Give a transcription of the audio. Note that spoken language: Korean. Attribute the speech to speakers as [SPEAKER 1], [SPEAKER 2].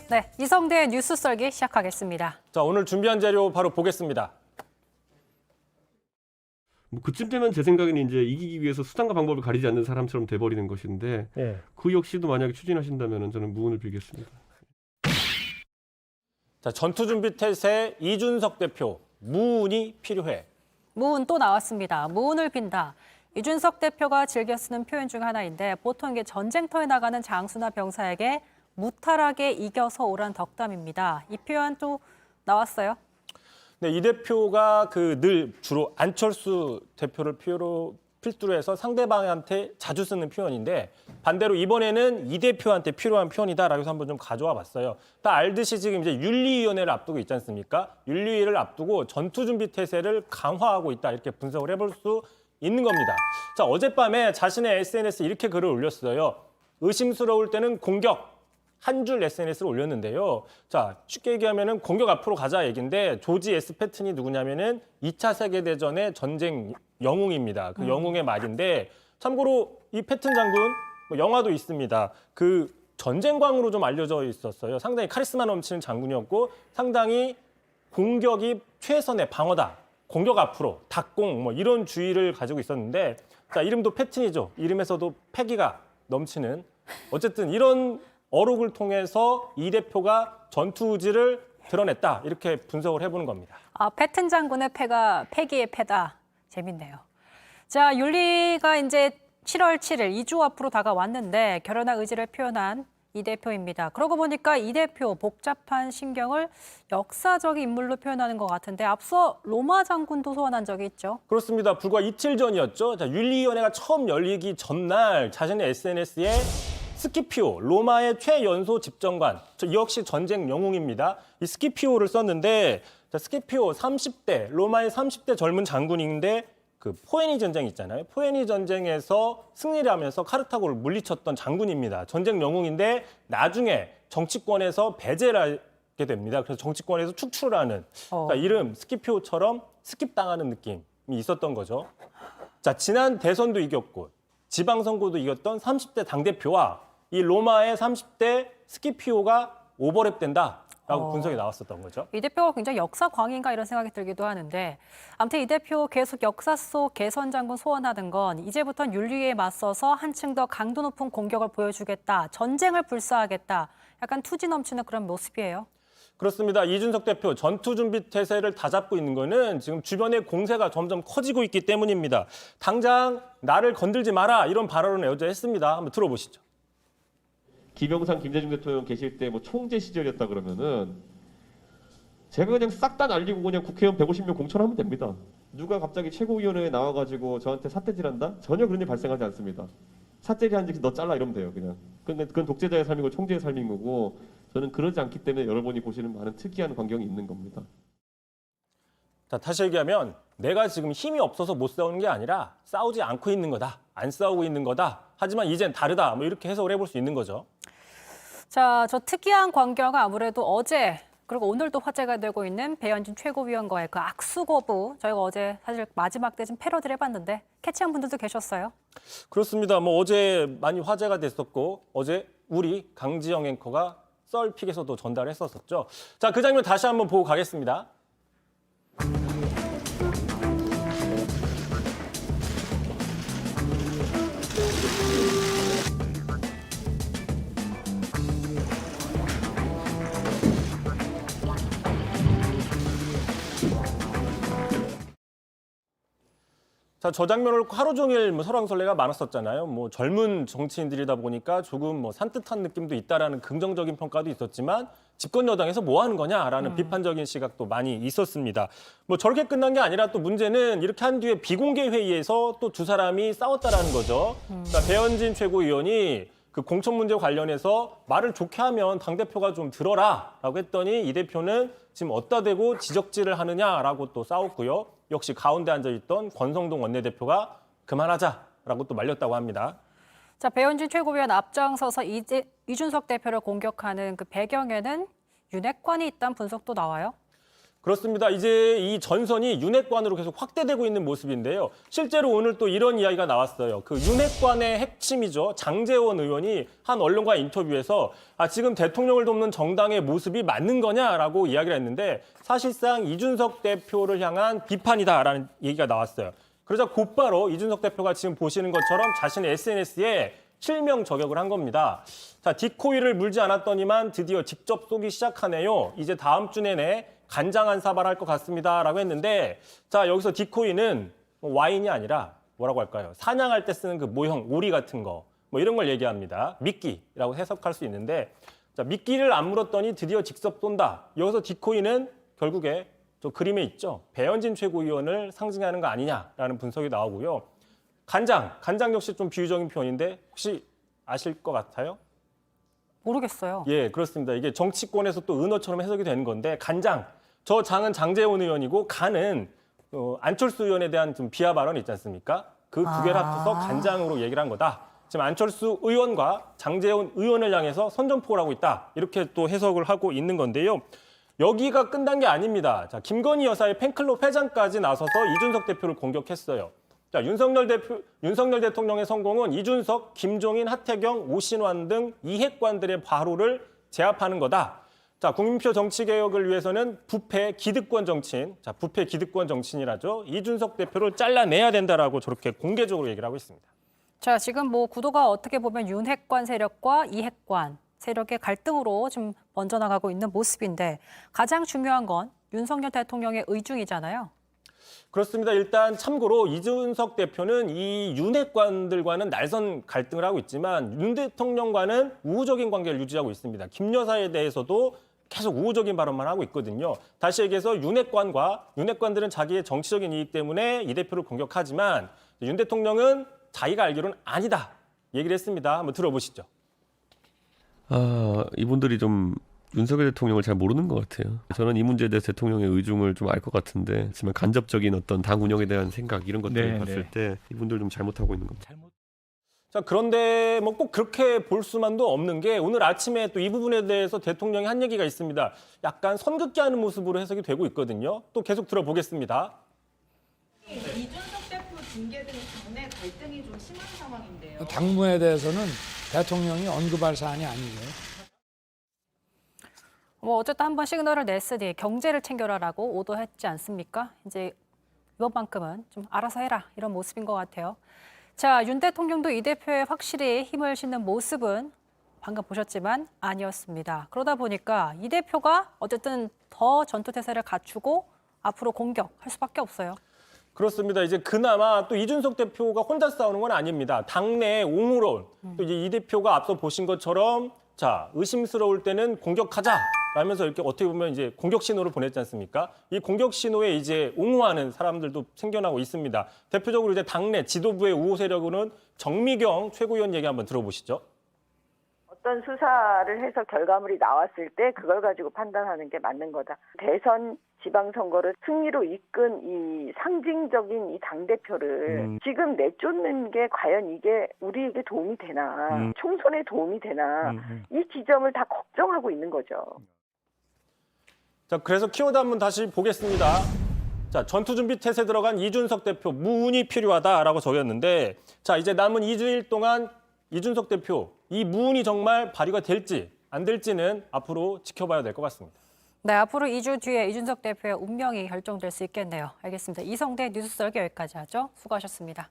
[SPEAKER 1] 네, 이성대의 뉴스 썰기 시작하겠습니다.
[SPEAKER 2] 자, 오늘 준비한 자료 바로 보겠습니다.
[SPEAKER 3] 뭐 그쯤 되면 제 생각에는 이제 이기기 위해서 수단과 방법을 가리지 않는 사람처럼 돼버리는 것인데 그 역시도 만약에 추진하신다면 저는 무운을 빌겠습니다.
[SPEAKER 2] 자, 전투준비태세 이준석 대표, 무운이 필요해.
[SPEAKER 1] 무운 또 나왔습니다. 무운을 빈다. 이준석 대표가 즐겨 쓰는 표현 중 하나인데 보통 이게 전쟁터에 나가는 장수나 병사에게 무탈하게 이겨서 오란 덕담입니다. 이 표현 또 나왔어요.
[SPEAKER 2] 네, 이 대표가 늘 주로 안철수 대표를 필두로 해서 상대방한테 자주 쓰는 표현인데 반대로 이번에는 이 대표한테 필요한 표현이다라고 해서 한번 좀 가져와 봤어요. 다 알듯이 지금 이제 윤리위원회를 앞두고 있지 않습니까? 윤리위를 앞두고 전투준비태세를 강화하고 있다 이렇게 분석을 해볼 수 있는 겁니다. 자, 어젯밤에 자신의 SNS에 이렇게 글을 올렸어요. 의심스러울 때는 공격. 한 줄 SNS를 올렸는데요. 자, 쉽게 얘기하면은 공격 앞으로 가자 얘기인데 조지 S. 패튼이 누구냐면은 2차 세계대전의 전쟁 영웅입니다. 그 영웅의 말인데 참고로 이 패튼 장군 영화도 있습니다. 그 전쟁광으로 좀 알려져 있었어요. 상당히 카리스마 넘치는 장군이었고 상당히 공격이 최선의 방어다. 공격 앞으로, 닭공 이런 주의를 가지고 있었는데 자, 이름도 패튼이죠. 이름에서도 패기가 넘치는 어쨌든 이런 어록을 통해서 이 대표가 전투 의지를 드러냈다. 이렇게 분석을 해보는 겁니다.
[SPEAKER 1] 아, 패튼 장군의 패가 패기의 패다. 재밌네요. 자, 윤리가 이제 7월 7일 2주 앞으로 다가왔는데 결연한 의지를 표현한 이 대표입니다. 그러고 보니까 이 대표 복잡한 신경을 역사적인 인물로 표현하는 것 같은데 앞서 로마 장군도 소환한 적이 있죠.
[SPEAKER 2] 그렇습니다. 불과 이틀 전이었죠. 자, 윤리위원회가 처음 열리기 전날 자신의 SNS에 스키피오, 로마의 최연소 집정관, 이 역시 전쟁 영웅입니다. 이 스키피오를 썼는데 자, 스키피오 30대, 로마의 30대 젊은 장군인데 그 포에니 전쟁 있잖아요. 포에니 전쟁에서 승리를 하면서 카르타고를 물리쳤던 장군입니다. 전쟁 영웅인데 나중에 정치권에서 배제를 하게 됩니다. 그래서 정치권에서 축출을 하는 그러니까 이름 스키피오처럼 스킵당하는 느낌이 있었던 거죠. 자, 지난 대선도 이겼고 지방선거도 이겼던 30대 당대표와 이 로마의 30대 스키피오가 오버랩된다라고 분석이 나왔었던 거죠.
[SPEAKER 1] 이 대표가 굉장히 역사광인가 이런 생각이 들기도 하는데 아무튼 이 대표 계속 역사 속 개선 장군 소환하는 건 이제부터는 윤리위에 맞서서 한층 더 강도 높은 공격을 보여주겠다. 전쟁을 불사하겠다. 약간 투지 넘치는 그런 모습이에요.
[SPEAKER 2] 그렇습니다. 이준석 대표 전투준비태세를 다잡고 있는 거는 지금 주변의 공세가 점점 커지고 있기 때문입니다. 당장 나를 건들지 마라 이런 발언을 어제 했습니다. 한번 들어보시죠.
[SPEAKER 4] 김영삼, 김대중 대통령 계실 때 뭐 총재 시절이었다 그러면은 제가 그냥 싹 다 날리고 그냥 국회의원 150명 공천하면 됩니다. 누가 갑자기 최고위원회에 나와가지고 저한테 삿대질한다? 전혀 그런 일 발생하지 않습니다. 삿대질하는 너 잘라 이러면 돼요. 그냥. 그건 독재자의 삶이고 총재의 삶인 거고 저는 그러지 않기 때문에 여러분이 보시는 많은 특이한 광경이 있는 겁니다.
[SPEAKER 2] 자, 다시 얘기하면 내가 지금 힘이 없어서 못 싸우는 게 아니라 싸우지 않고 있는 거다. 안 싸우고 있는 거다. 하지만 이젠 다르다. 이렇게 해석을 해볼 수 있는 거죠.
[SPEAKER 1] 자, 저 특이한 광경은 아무래도 어제 그리고 오늘도 화제가 되고 있는 배현진 최고위원과의 그 악수 거부. 저희가 어제 사실 마지막 때 좀 패러디를 해봤는데 캐치한 분들도 계셨어요.
[SPEAKER 2] 그렇습니다. 어제 많이 화제가 됐었고 어제 우리 강지영 앵커가 썰픽에서도 전달했었죠. 자, 그 장면 다시 한번 보고 가겠습니다. 자, 저 장면을 하루 종일 설왕설래가 많았었잖아요. 젊은 정치인들이다 보니까 조금 산뜻한 느낌도 있다라는 긍정적인 평가도 있었지만 집권 여당에서 뭐 하는 거냐라는 비판적인 시각도 많이 있었습니다. 저렇게 끝난 게 아니라 또 문제는 이렇게 한 뒤에 비공개 회의에서 또 두 사람이 싸웠다라는 거죠. 그러니까 배현진 최고위원이 그 공천 문제 관련해서 말을 좋게 하면 당대표가 좀 들어라라고 했더니 이 대표는 지금 어디다 대고 지적질을 하느냐라고 또 싸웠고요. 역시 가운데 앉아있던 권성동 원내대표가 그만하자라고 또 말렸다고 합니다.
[SPEAKER 1] 자, 배현진 최고위원 앞장서서 이준석 대표를 공격하는 그 배경에는 윤핵관이 있다는 분석도 나와요.
[SPEAKER 2] 그렇습니다. 이제 이 전선이 윤핵관으로 계속 확대되고 있는 모습인데요. 실제로 오늘 또 이런 이야기가 나왔어요. 그 윤핵관의 핵심이죠. 장제원 의원이 한 언론과 인터뷰에서 지금 대통령을 돕는 정당의 모습이 맞는 거냐라고 이야기를 했는데 사실상 이준석 대표를 향한 비판이다라는 얘기가 나왔어요. 그러자 곧바로 이준석 대표가 지금 보시는 것처럼 자신의 SNS에 실명 저격을 한 겁니다. 자, 디코이를 물지 않았더니만 드디어 직접 쏘기 시작하네요. 이제 다음 주 내내 간장한 사발할 것 같습니다라고 했는데 자, 여기서 디코이는 와인이 아니라 뭐라고 할까요? 사냥할 때 쓰는 그 모형, 오리 같은 거 뭐 이런 걸 얘기합니다. 미끼라고 해석할 수 있는데 자, 미끼를 안 물었더니 드디어 직접 쏜다. 여기서 디코이는 결국에 저 그림에 있죠. 배현진 최고위원을 상징하는 거 아니냐라는 분석이 나오고요. 간장 역시 좀 비유적인 표현인데 혹시 아실 것 같아요?
[SPEAKER 1] 모르겠어요.
[SPEAKER 2] 예, 그렇습니다. 이게 정치권에서 또 은어처럼 해석이 되는 건데 간장, 저 장은 장제원 의원이고 간은 안철수 의원에 대한 좀 비하 발언이 있지 않습니까? 그 두 개를 합쳐서 간장으로 얘기를 한 거다. 지금 안철수 의원과 장제원 의원을 향해서 선전포고를 하고 있다. 이렇게 또 해석을 하고 있는 건데요. 여기가 끝난 게 아닙니다. 자, 김건희 여사의 팬클럽 회장까지 나서서 이준석 대표를 공격했어요. 자, 윤석열 대통령의 성공은 이준석, 김종인, 하태경, 오신환 등 이핵관들의 바로를 제압하는 거다. 자, 국민표 정치개혁을 위해서는 부패 기득권 정치인, 자, 부패 기득권 정치인이라죠. 이준석 대표를 잘라내야 된다라고 저렇게 공개적으로 얘기를 하고 있습니다.
[SPEAKER 1] 자, 지금 뭐 구도가 어떻게 보면 윤핵관 세력과 이핵관 세력의 갈등으로 좀 번져나가고 있는 모습인데 가장 중요한 건 윤석열 대통령의 의중이잖아요.
[SPEAKER 2] 그렇습니다. 일단 참고로 이준석 대표는 이 윤핵관들과는 날선 갈등을 하고 있지만 윤 대통령과는 우호적인 관계를 유지하고 있습니다. 김 여사에 대해서도 계속 우호적인 발언만 하고 있거든요. 다시 얘기해서 윤핵관들은 자기의 정치적인 이익 때문에 이 대표를 공격하지만 윤 대통령은 자기가 알기로는 아니다 얘기를 했습니다. 한번 들어보시죠.
[SPEAKER 3] 이분들이 좀 윤석열 대통령을 잘 모르는 것 같아요. 저는 이 문제에 대해서 대통령의 의중을 좀 알 것 같은데, 하지만 간접적인 어떤 당 운영에 대한 생각 이런 것들을 봤을 때 이분들 좀 잘못하고 있는 겁니다.
[SPEAKER 2] 자, 그런데 뭐 꼭 그렇게 볼 수만도 없는 게 오늘 아침에 또 이 부분에 대해서 대통령이 한 얘기가 있습니다. 약간 선긋게 하는 모습으로 해석이 되고 있거든요. 또 계속 들어보겠습니다.
[SPEAKER 5] 이준석 대표 징계 등 당내 갈등이 좀 심한 상황인데요.
[SPEAKER 6] 당무에 대해서는 대통령이 언급할 사안이 아니고요.
[SPEAKER 1] 뭐 어쨌든 한번 시그널을 냈으니 경제를 챙겨라라고 오도했지 않습니까? 이제 이번만큼은 좀 알아서 해라 이런 모습인 것 같아요. 자, 윤 대통령도 이 대표에 확실히 힘을 싣는 모습은 방금 보셨지만 아니었습니다. 그러다 보니까 이 대표가 어쨌든 더 전투태세를 갖추고 앞으로 공격할 수밖에 없어요.
[SPEAKER 2] 그렇습니다. 이제 그나마 또 이준석 대표가 혼자 싸우는 건 아닙니다. 당내 옹호론, 또 이제 이 대표가 앞서 보신 것처럼 자, 의심스러울 때는 공격하자 라면서 이렇게 어떻게 보면 이제 공격 신호를 보냈지 않습니까? 이 공격 신호에 이제 옹호하는 사람들도 생겨나고 있습니다. 대표적으로 이제 당내 지도부의 우호 세력으로는 정미경 최고위원 얘기 한번 들어보시죠.
[SPEAKER 7] 어떤 수사를 해서 결과물이 나왔을 때 그걸 가지고 판단하는 게 맞는 거다. 대선 지방선거를 승리로 이끈 이 상징적인 이 당대표를 지금 내쫓는 게 과연 이게 우리에게 도움이 되나, 총선에 도움이 되나, 이 지점을 다 걱정하고 있는 거죠.
[SPEAKER 2] 자, 그래서 키워드 한번 다시 보겠습니다. 자, 전투준비 태세 들어간 이준석 대표 무운이 필요하다라고 적였는데 자, 이제 남은 2주일 동안 이준석 대표 이 무운이 정말 발휘가 될지 안 될지는 앞으로 지켜봐야 될 것 같습니다.
[SPEAKER 1] 네, 앞으로 2주 뒤에 이준석 대표의 운명이 결정될 수 있겠네요. 알겠습니다. 이성대 뉴스 썰기 여기까지 하죠. 수고하셨습니다.